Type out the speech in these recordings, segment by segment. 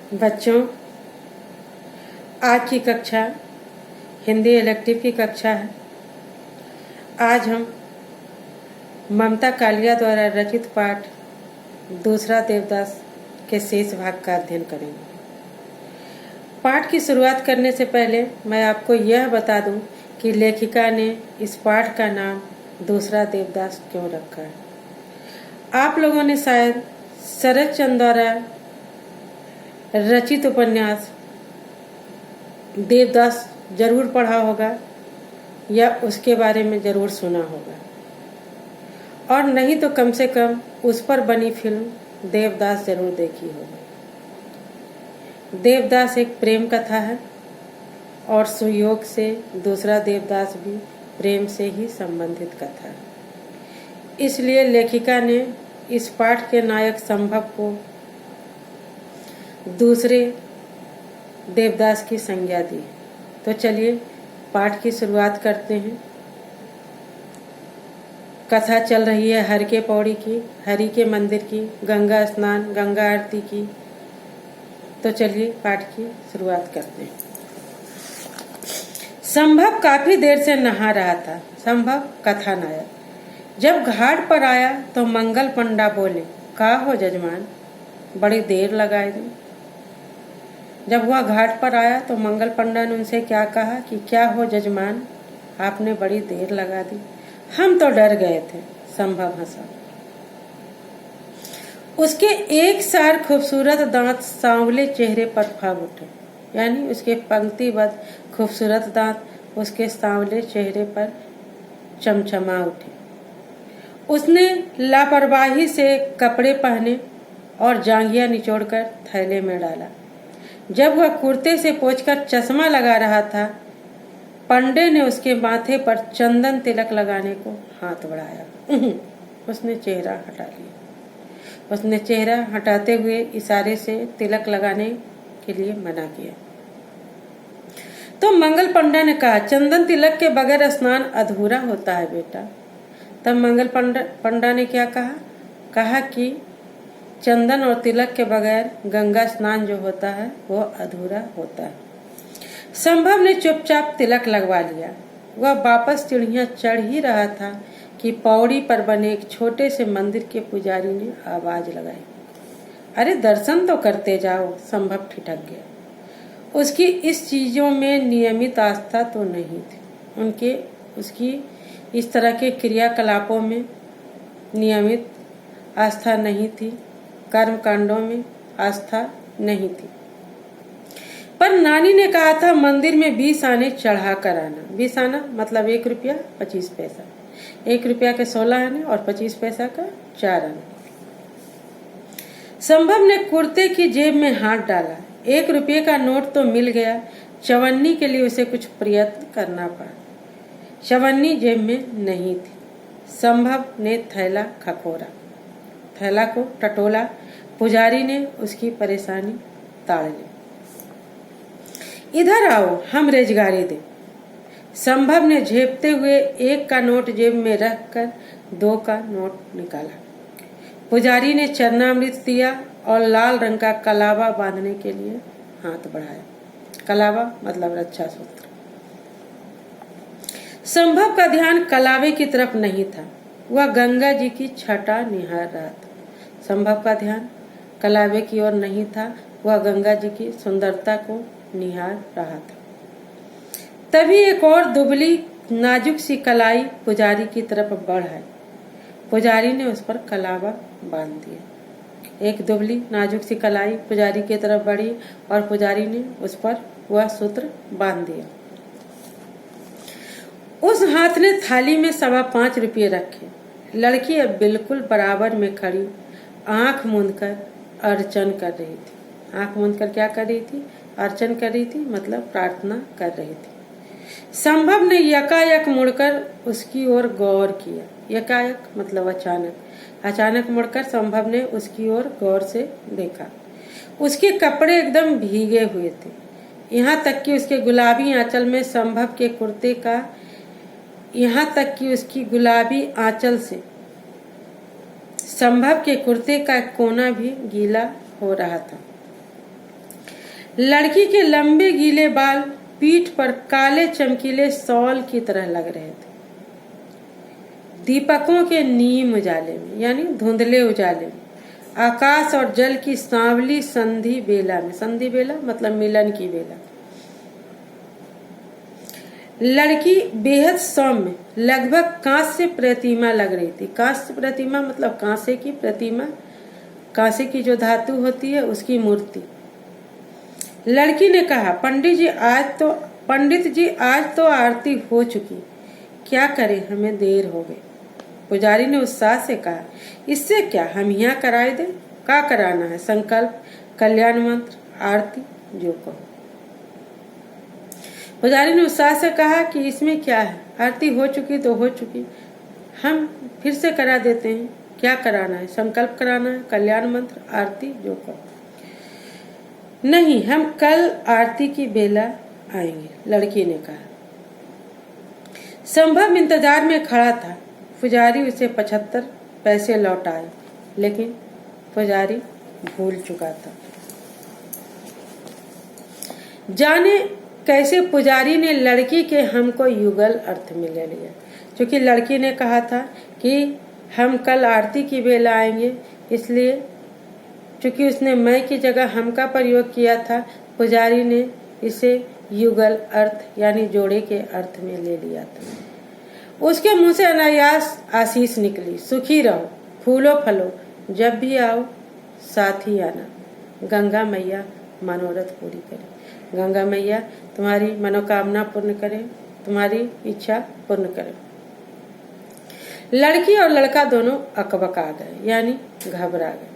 बच्चों, आज की कक्षा हिंदी इलेक्टिव की कक्षा है। आज हम ममता कालिया द्वारा रचित पाठ दूसरा देवदास के शेष भाग का अध्ययन करेंगे। पाठ की शुरुआत करने से पहले मैं आपको यह बता दूं कि लेखिका ने इस पाठ का नाम दूसरा देवदास क्यों रखा है। आप लोगों ने शायद शरद चंद्र द्वारा रचित उपन्यास देवदास जरूर पढ़ा होगा या उसके बारे में जरूर सुना होगा, और नहीं तो कम से कम उस पर बनी फिल्म देवदास जरूर देखी होगी। देवदास एक प्रेम कथा है और सुयोग से दूसरा देवदास भी प्रेम से ही संबंधित कथा है। इसलिए लेखिका ने इस पाठ के नायक संभव को दूसरे देवदास की संज्ञा दी। तो चलिए पाठ की शुरुआत करते हैं। कथा चल रही है हर के पौड़ी की, हरि के मंदिर की, गंगा स्नान, गंगा आरती की। तो चलिए पाठ की शुरुआत करते हैं। संभव काफी देर से नहा रहा था। संभव कथा नायक जब घाट पर आया तो मंगल पंडा बोले, का हो जजमान, बड़ी देर लगाए दी। जब वह घाट पर आया तो मंगल पंडा ने उनसे क्या कहा कि क्या हो जजमान, आपने बड़ी देर लगा दी, हम तो डर गए थे। संभव हंसा। उसके एक सार खूबसूरत दांत सांवले चेहरे पर फाग उठे, यानी उसके पंक्तिबद्ध खूबसूरत दांत उसके सांवले चेहरे पर चमचमा उठे। उसने लापरवाही से कपड़े पहने और जांघिया निचोड़कर थैले में डाला। जब वह कुर्ते से पोंछकर चश्मा लगा रहा था, पंडे ने उसके माथे पर चंदन तिलक लगाने को हाथ बढ़ाया। उसने चेहरा हटा लिया। उसने चेहरा हटाते हुए इशारे से तिलक लगाने के लिए मना किया। तो मंगल पंडा ने कहा, चंदन तिलक के बगैर स्नान अधूरा होता है बेटा। तब मंगल पंडा ने क्या कहा कि चंदन और तिलक के बगैर गंगा स्नान जो होता है वो अधूरा होता है। संभव ने चुपचाप तिलक लगवा लिया। वह वापस सीढ़ियां चढ़ ही रहा था कि पौड़ी पर बने एक छोटे से मंदिर के पुजारी ने आवाज लगाई, अरे दर्शन तो करते जाओ। संभव ठिठक गया। उसकी इस चीजों में नियमित आस्था तो नहीं थी। उसकी इस तरह के क्रियाकलापों में नियमित आस्था नहीं थी, कर्म कांडों में आस्था नहीं थी। पर नानी ने कहा था मंदिर में 20 आने चढ़ा कर आना। 20 आना मतलब 1 रुपया 25 पैसा। 1 रुपया के 16 आने और 25 पैसा का 4 आने। संभव ने कुर्ते की जेब में हाथ डाला। 1 रुपये का नोट तो मिल गया। चवन्नी के लिए उसे कुछ प्रयत्न करना पड़ा। चवन्नी जेब में नहीं थी। संभव ने थैला खखोरा, थैला को टटोला। पुजारी ने उसकी परेशानी ताड़ ली। इधर आओ, हम रेजगारी दें। संभव ने झेपते हुए 1 का नोट जेब में रखकर 2 का नोट निकाला। पुजारी ने चरणामृत दिया और लाल रंग का कलावा बांधने के लिए हाथ बढ़ाया। कलावा मतलब रक्षा सूत्र। संभव का ध्यान कलावे की तरफ नहीं था, वह गंगा जी की छटा निहार रहा था। संभव का ध्यान कलावे की ओर नहीं था, वह गंगा जी की सुंदरता को निहार रहा था। तभी एक और दुबली नाजुक सी कलाई पुजारी की तरफ बढ़ाई। पुजारी ने उस पर कलावा बांध दिया। एक दुबली नाजुक सी कलाई पुजारी की तरफ बढ़ी और पुजारी ने उस पर वह सूत्र बांध दिया। उस हाथ ने थाली में 5.25 रुपये रखे। लड़की अब बिल्कुल बराबर में खड़ी आंख मूंदकर अर्चन कर रही थी। आंख मूंदकर क्या कर रही थी? अर्चन कर रही थी, मतलब प्रार्थना कर रही थी। संभव ने यकायक मुड़कर उसकी ओर गौर किया। यकायक मतलब अचानक। अचानक मुड़कर संभव ने उसकी ओर गौर से देखा। उसके कपड़े एकदम भीगे हुए थे, यहाँ तक कि उसके गुलाबी आंचल में संभव के कुर्ते का उसकी गुलाबी आंचल से संभव के कुर्ते का कोना भी गीला हो रहा था। लड़की के लंबे गीले बाल पीठ पर काले चमकीले शॉल की तरह लग रहे थे। दीपकों के नीम उजाले में, यानी धुंधले उजाले में, आकाश और जल की सांवली संधि बेला में, संधि बेला मतलब मिलन की बेला, लड़की बेहद सौम्य, लगभग कांस्य प्रतिमा लग रही थी। कांस्य प्रतिमा मतलब कांसे की प्रतिमा, कांसे की जो धातु होती है उसकी मूर्ति। लड़की ने कहा, पंडित जी आज तो आरती हो चुकी, क्या करें, हमें देर हो गई। पुजारी ने उत्साह से कहा, इससे क्या, हम यहाँ कराए दे, क्या कराना है, संकल्प, कल्याण मंत्र, आरती, जो कहो। पुजारी ने उत्साह से कहा कि इसमें क्या है, आरती हो चुकी तो हो चुकी, हम फिर से करा देते हैं, क्या कराना है, संकल्प कराना है, कल्याण मंत्र, आरती, जो कहो। नहीं, हम कल आरती की बेला आएंगे, लड़की ने कहा। संभव इंतजार में खड़ा था। पुजारी उसे 75 पैसे लौटाए, लेकिन पुजारी भूल चुका था। जाने कैसे पुजारी ने लड़की के हम को युगल अर्थ में ले लिया। क्योंकि लड़की ने कहा था कि हम कल आरती की बेला आएंगे, इसलिए चूंकि उसने मैं की जगह हम का प्रयोग किया था, पुजारी ने इसे युगल अर्थ यानी जोड़े के अर्थ में ले लिया था। उसके मुंह से अनायास आशीष निकली, सुखी रहो, फूलो फलो, जब भी आओ साथ ही आना, गंगा मैया मनोरथ पूरी करे। गंगा मैया तुम्हारी मनोकामना पूर्ण करे, तुम्हारी इच्छा पूर्ण करे। लड़की और लड़का दोनों अकबक आ गए, यानी घबरा गए।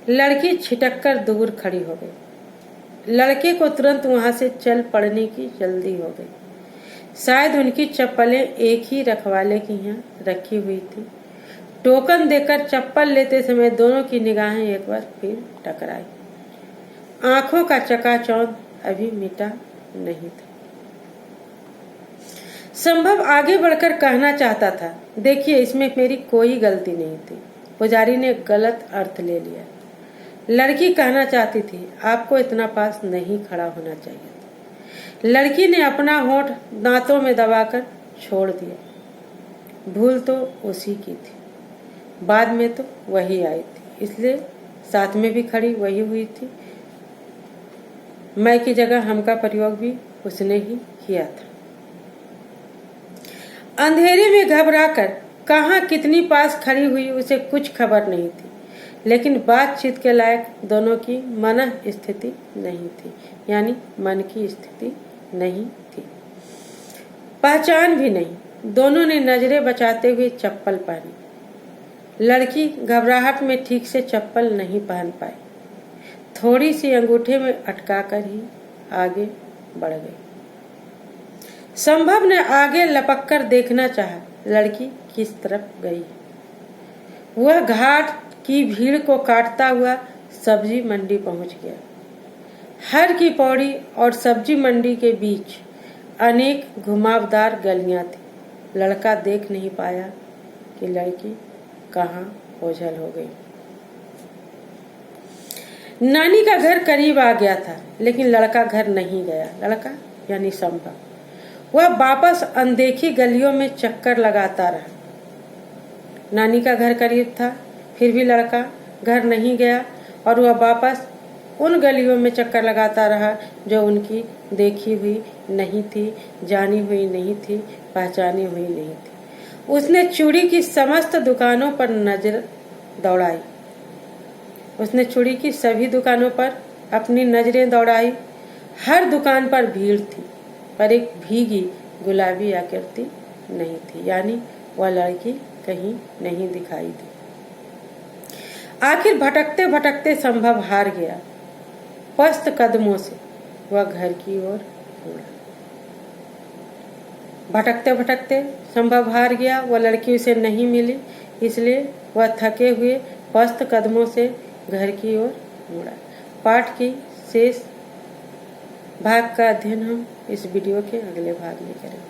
लड़की छिटक कर दूर खड़ी हो गई। लड़के को तुरंत वहां से चल पड़ने की जल्दी हो गई। शायद उनकी चप्पलें एक ही रखवाले की यहाँ रखी हुई थी। टोकन देकर चप्पल लेते समय दोनों की निगाहें एक बार फिर टकराई। आंखों का चकाचौंध अभी मिटा नहीं था। संभव आगे बढ़कर कहना चाहता था, देखिए इसमें मेरी कोई गलती नहीं थी। पुजारी ने गलत अर्थ ले लिया। लड़की कहना चाहती थी, आपको इतना पास नहीं खड़ा होना चाहिए था। लड़की ने अपना होंठ दांतों में दबाकर छोड़ दिया। भूल तो उसी की थी, बाद में तो वही आई थी, इसलिए साथ में भी खड़ी वही हुई थी। मैं की जगह हम का प्रयोग भी उसने ही किया था। अंधेरे में घबराकर कहाँ कितनी पास खड़ी हुई उसे कुछ खबर नहीं थी, लेकिन बातचीत के लायक दोनों की मन स्थिति नहीं थी, यानी मन की स्थिति नहीं थी, पहचान भी नहीं। दोनों ने नजरें बचाते हुए चप्पल पहनी। लड़की घबराहट में ठीक से चप्पल नहीं पहन पाई, थोड़ी सी अंगूठे में अटकाकर ही आगे बढ़ गई। संभव ने आगे लपक कर देखना चाहा, लड़की किस तरफ गई। वह घाट की भीड़ को काटता हुआ सब्जी मंडी पहुंच गया। हर की पौड़ी और सब्जी मंडी के बीच अनेक घुमावदार गलियां थी। लड़का देख नहीं पाया कि लड़की कहाँ ओझल हो गई। नानी का घर करीब आ गया था, लेकिन लड़का घर नहीं गया। लड़का यानी संभव, वह वापस अनदेखी गलियों में चक्कर लगाता रहा। नानी का घर करीब था, फिर भी लड़का घर नहीं गया और वह वापस उन गलियों में चक्कर लगाता रहा जो उनकी देखी हुई नहीं थी, जानी हुई नहीं थी, पहचानी हुई नहीं थी। उसने चूड़ी की समस्त दुकानों पर नजर दौड़ाई। उसने चूड़ी की सभी दुकानों पर अपनी नजरें दौड़ाई। हर दुकान पर भीड़ थी, पर एक भीगी गुलाबी आकृति नहीं थी, यानी वह लड़की कहीं नहीं दिखाई दी। आखिर भटकते भटकते संभव हार गया। पस्त कदमों से वह घर की ओर मुड़ा। भटकते भटकते संभव हार गया। वह लड़की उसे नहीं मिली, इसलिए वह थके हुए पस्त कदमों से घर की ओर मुड़ा। पाठ की शेष भाग का अध्ययन हम इस वीडियो के अगले भाग में करेंगे।